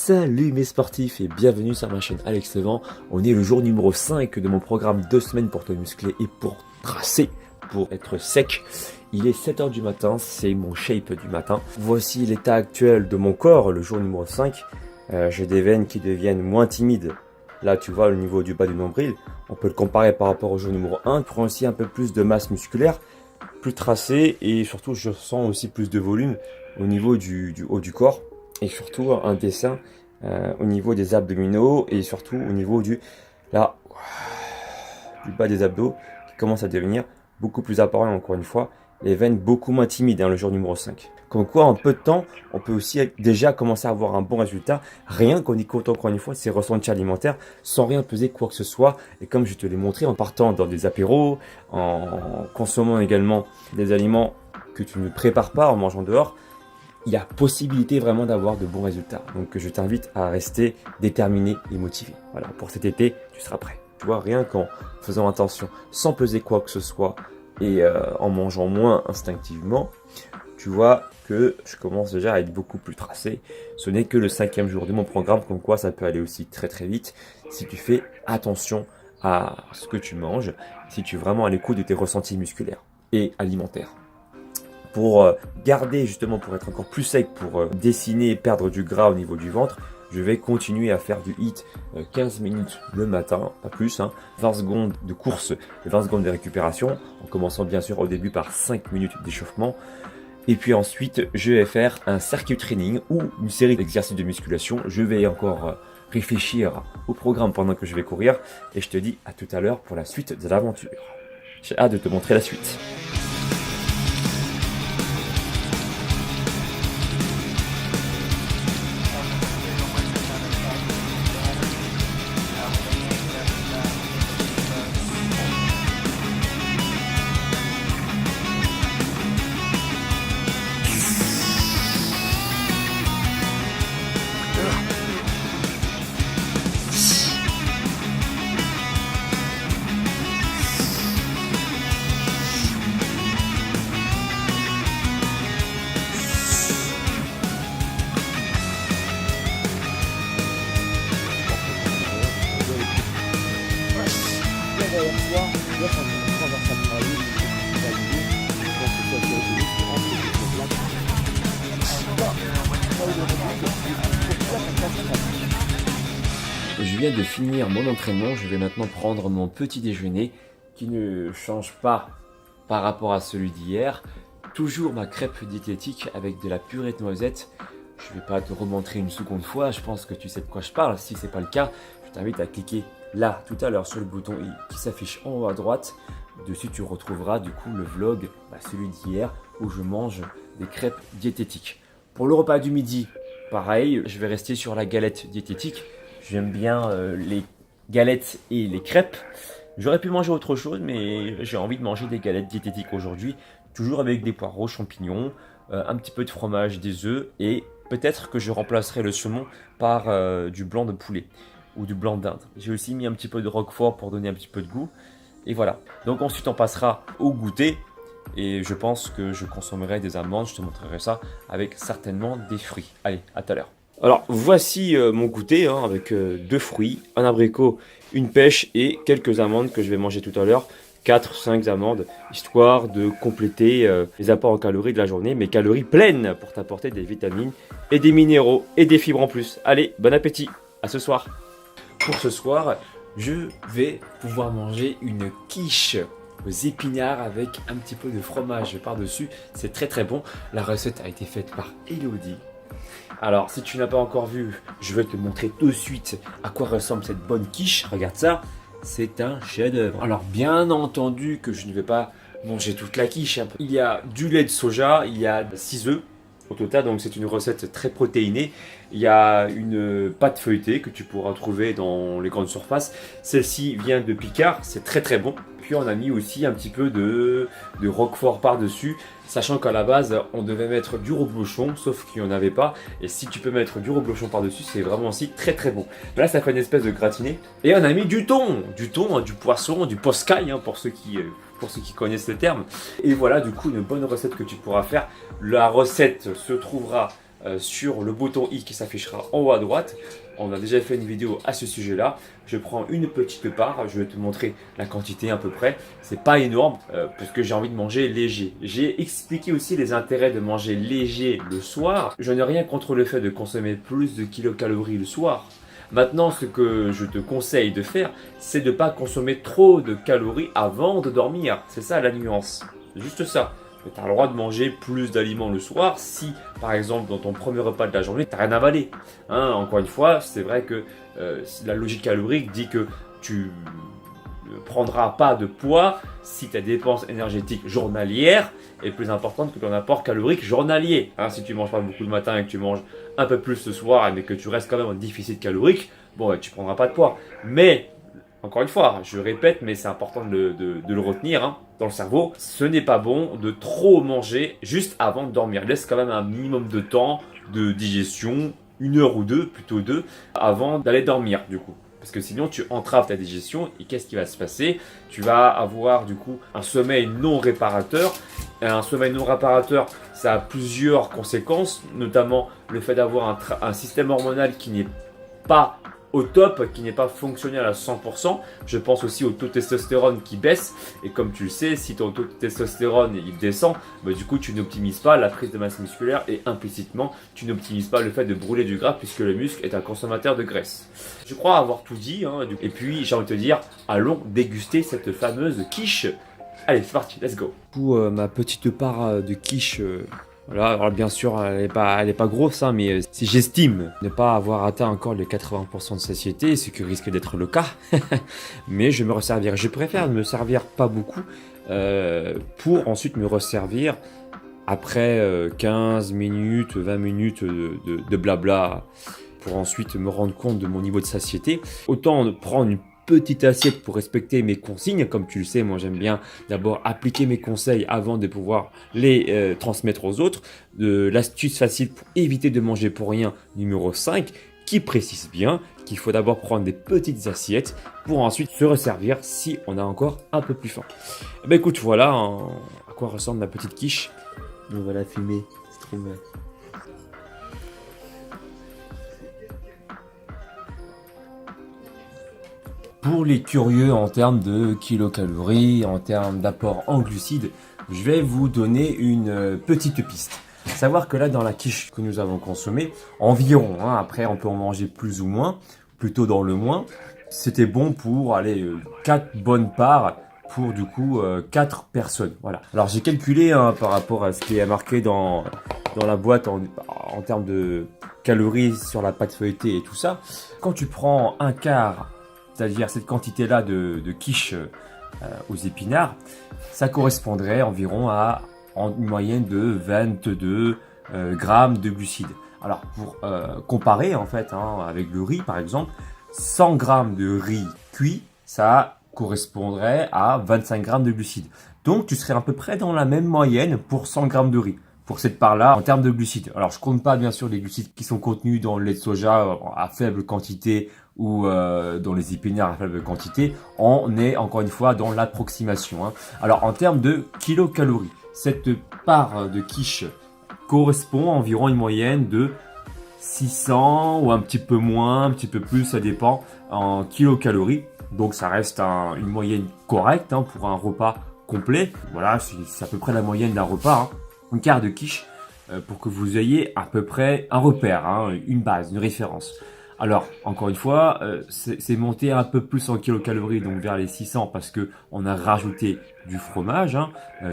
Salut mes sportifs et bienvenue sur ma chaîne Alex Levent. On est le jour numéro 5 de mon programme 2 semaines pour te muscler et pour tracer, pour être sec. Il est 7 h du matin, c'est mon shape du matin. Voici l'état actuel de mon corps, le jour numéro 5. J'ai des veines qui deviennent moins timides. Là tu vois le niveau du bas du nombril. On peut le comparer par rapport au jour numéro 1. Je prends aussi un peu plus de masse musculaire, plus tracé et surtout je sens aussi plus de volume au niveau du haut du corps. Et surtout un dessin au niveau des abdominaux et surtout au niveau du bas des abdos qui commence à devenir beaucoup plus apparent encore une fois. Les veines beaucoup moins timides le jour numéro 5. Comme quoi en peu de temps on peut aussi déjà commencer à avoir un bon résultat rien qu'en écoutant encore une fois ces ressentis alimentaires sans rien peser quoi que ce soit. Et comme je te l'ai montré en partant dans des apéros, en consommant également des aliments que tu ne prépares pas en mangeant dehors, il y a possibilité vraiment d'avoir de bons résultats. Donc je t'invite à rester déterminé et motivé. Voilà, pour cet été, tu seras prêt. Tu vois, rien qu'en faisant attention, sans peser quoi que ce soit et en mangeant moins instinctivement, tu vois que je commence déjà à être beaucoup plus tracé. Ce n'est que le 5e jour de mon programme, comme quoi ça peut aller aussi très très vite si tu fais attention à ce que tu manges, si tu es vraiment à l'écoute de tes ressentis musculaires et alimentaires. Pour garder justement, pour être encore plus sec, pour dessiner et perdre du gras au niveau du ventre, je vais continuer à faire du HIIT 15 minutes le matin, pas plus, 20 secondes de course et 20 secondes de récupération, en commençant bien sûr au début par 5 minutes d'échauffement. Et puis ensuite, je vais faire un circuit training ou une série d'exercices de musculation. Je vais encore réfléchir au programme pendant que je vais courir et je te dis à tout à l'heure pour la suite de l'aventure. J'ai hâte de te montrer la suite. Je viens de finir mon entraînement, je vais maintenant prendre mon petit déjeuner qui ne change pas par rapport à celui d'hier. Toujours ma crêpe diététique avec de la purée de noisettes. Je ne vais pas te remontrer une seconde fois, je pense que tu sais de quoi je parle. Si ce n'est pas le cas, je t'invite à cliquer là tout à l'heure sur le bouton i qui s'affiche en haut à droite. Dessus tu retrouveras du coup le vlog, celui d'hier où je mange des crêpes diététiques. Pour le repas du midi, pareil, je vais rester sur la galette diététique. J'aime bien les galettes et les crêpes. J'aurais pu manger autre chose, mais j'ai envie de manger des galettes diététiques aujourd'hui. Toujours avec des poireaux, champignons, un petit peu de fromage, des œufs. Et peut-être que je remplacerai le saumon par du blanc de poulet ou du blanc d'Inde. J'ai aussi mis un petit peu de roquefort pour donner un petit peu de goût. Et voilà. Donc ensuite on passera au goûter. Et je pense que je consommerai des amandes. Je te montrerai ça avec certainement des fruits. Allez, à tout à l'heure. Alors voici mon goûter avec 2 fruits, un abricot, une pêche et quelques amandes que je vais manger tout à l'heure. 4-5 amandes, histoire de compléter les apports en calories de la journée, mais calories pleines pour t'apporter des vitamines et des minéraux et des fibres en plus. Allez, bon appétit, à ce soir. Pour ce soir, je vais pouvoir manger une quiche aux épinards avec un petit peu de fromage par-dessus. C'est très très bon. La recette a été faite par Elodie. Alors, si tu n'as pas encore vu, je vais te montrer tout de suite à quoi ressemble cette bonne quiche. Regarde ça, c'est un chef-d'œuvre. Alors, bien entendu que je ne vais pas manger toute la quiche. Il y a du lait de soja, il y a 6 œufs au total, donc c'est une recette très protéinée. Il y a une pâte feuilletée que tu pourras trouver dans les grandes surfaces. Celle-ci vient de Picard, c'est très très bon. Puis on a mis aussi un petit peu de roquefort par-dessus, sachant qu'à la base on devait mettre du reblochon, sauf qu'il n'y en avait pas. Et si tu peux mettre du reblochon par-dessus, c'est vraiment aussi très très bon. Là ça fait une espèce de gratiné. Et on a mis du thon, du poisson, du poscaille pour ceux qui connaissent le terme. Et voilà du coup une bonne recette que tu pourras faire. La recette se trouvera sur le bouton i qui s'affichera en haut à droite. On a déjà fait une vidéo à ce sujet-là. Je prends une petite part, je vais te montrer la quantité à peu près. C'est pas énorme parce que j'ai envie de manger léger. J'ai expliqué aussi les intérêts de manger léger le soir. Je n'ai rien contre le fait de consommer plus de kilocalories le soir. Maintenant, ce que je te conseille de faire, c'est de ne pas consommer trop de calories avant de dormir. C'est ça la nuance. C'est juste ça. Tu as le droit de manger plus d'aliments le soir si, par exemple, dans ton premier repas de la journée, tu n'as rien avalé. Hein, encore une fois, c'est vrai que la logique calorique dit que tu ne prendras pas de poids si ta dépense énergétique journalière est plus importante que ton apport calorique journalier. Hein, si tu ne manges pas beaucoup le matin et que tu manges un peu plus le soir, mais que tu restes quand même en déficit calorique, bon, tu ne prendras pas de poids. Mais encore une fois, je répète, mais c'est important de le retenir hein, dans le cerveau. Ce n'est pas bon de trop manger juste avant de dormir. Laisse quand même un minimum de temps de digestion, 1 heure ou 2, plutôt 2, avant d'aller dormir du coup. Parce que sinon, tu entraves ta digestion et qu'est-ce qui va se passer? Tu vas avoir du coup un sommeil non réparateur. Et un sommeil non réparateur, ça a plusieurs conséquences, notamment le fait d'avoir un système hormonal qui n'est pas au top, qui n'est pas fonctionnel à 100%. Je pense aussi au taux de testostérone qui baisse. Et comme tu le sais, si ton taux de testostérone il descend, bah, du coup tu n'optimises pas la prise de masse musculaire et implicitement tu n'optimises pas le fait de brûler du gras puisque le muscle est un consommateur de graisse. Je crois avoir tout dit. Hein, et puis j'ai envie de te dire, allons déguster cette fameuse quiche. Allez, c'est parti, let's go. Du coup, ma petite part de quiche. Voilà, alors bien sûr, elle est pas grosse, hein, mais si j'estime ne pas avoir atteint encore les 80% de satiété, ce qui risque d'être le cas, mais je vais me resservir. Je préfère me servir pas beaucoup pour ensuite me resservir après 15 minutes, 20 minutes de blabla pour ensuite me rendre compte de mon niveau de satiété. Autant prendre une petite assiette pour respecter mes consignes. Comme tu le sais, moi j'aime bien d'abord appliquer mes conseils avant de pouvoir les transmettre aux autres. L'astuce facile pour éviter de manger pour rien numéro 5 qui précise bien qu'il faut d'abord prendre des petites assiettes pour ensuite se resservir si on a encore un peu plus faim. Eh ben écoute, voilà à quoi ressemble ma petite quiche. On va la fumer, c'est trop bien. Pour les curieux en termes de kilocalories, en termes d'apport en glucides, je vais vous donner une petite piste. Savoir que là, dans la quiche que nous avons consommée, environ, hein, après on peut en manger plus ou moins, plutôt dans le moins, c'était bon pour aller 4 bonnes parts pour du coup 4 personnes. Voilà. Alors j'ai calculé hein, par rapport à ce qui est marqué dans la boîte en termes de calories sur la pâte feuilletée et tout ça. Quand tu prends un quart, c'est-à-dire cette quantité-là de quiche aux épinards, ça correspondrait environ à une moyenne de 22 grammes de glucides. Alors pour comparer en fait hein, avec le riz par exemple, 100 grammes de riz cuit, ça correspondrait à 25 grammes de glucides. Donc tu serais à peu près dans la même moyenne pour 100 grammes de riz. Pour cette part-là, en termes de glucides. Alors, je compte pas bien sûr les glucides qui sont contenus dans le lait de soja à faible quantité ou dans les épinards à faible quantité. On est encore une fois dans l'approximation. Hein. Alors, en termes de kilocalories, cette part de quiche correspond à environ une moyenne de 600 ou un petit peu moins, un petit peu plus, ça dépend, en kilocalories. Donc, ça reste une moyenne correcte hein, pour un repas complet. Voilà, c'est à peu près la moyenne d'un repas. Hein. Un quart de quiche pour que vous ayez à peu près un repère, hein, une base, une référence. Alors, encore une fois, c'est monté un peu plus en kilocalories, donc vers les 600 parce que on a rajouté du fromage hein,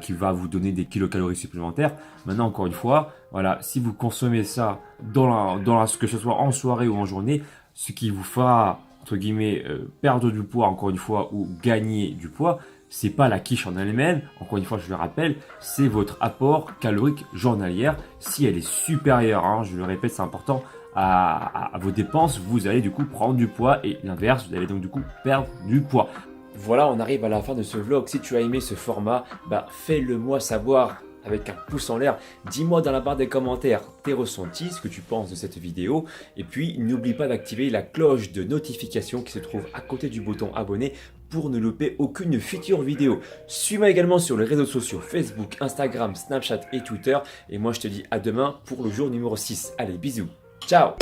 qui va vous donner des kilocalories supplémentaires. Maintenant, encore une fois, voilà, si vous consommez ça que ce soit en soirée ou en journée, ce qui vous fera, entre guillemets, perdre du poids, encore une fois, ou gagner du poids, c'est pas la quiche en elle-même, encore une fois je le rappelle, c'est votre apport calorique journalière. Si elle est supérieure, hein, je le répète c'est important, à vos dépenses, vous allez du coup prendre du poids et l'inverse, vous allez donc du coup perdre du poids. Voilà, on arrive à la fin de ce vlog. Si tu as aimé ce format, fais-le moi savoir avec un pouce en l'air. Dis-moi dans la barre des commentaires tes ressentis, ce que tu penses de cette vidéo. Et puis n'oublie pas d'activer la cloche de notification qui se trouve à côté du bouton abonner pour ne louper aucune future vidéo. Suis-moi également sur les réseaux sociaux Facebook, Instagram, Snapchat et Twitter. Et moi je te dis à demain pour le jour numéro 6. Allez, bisous. Ciao!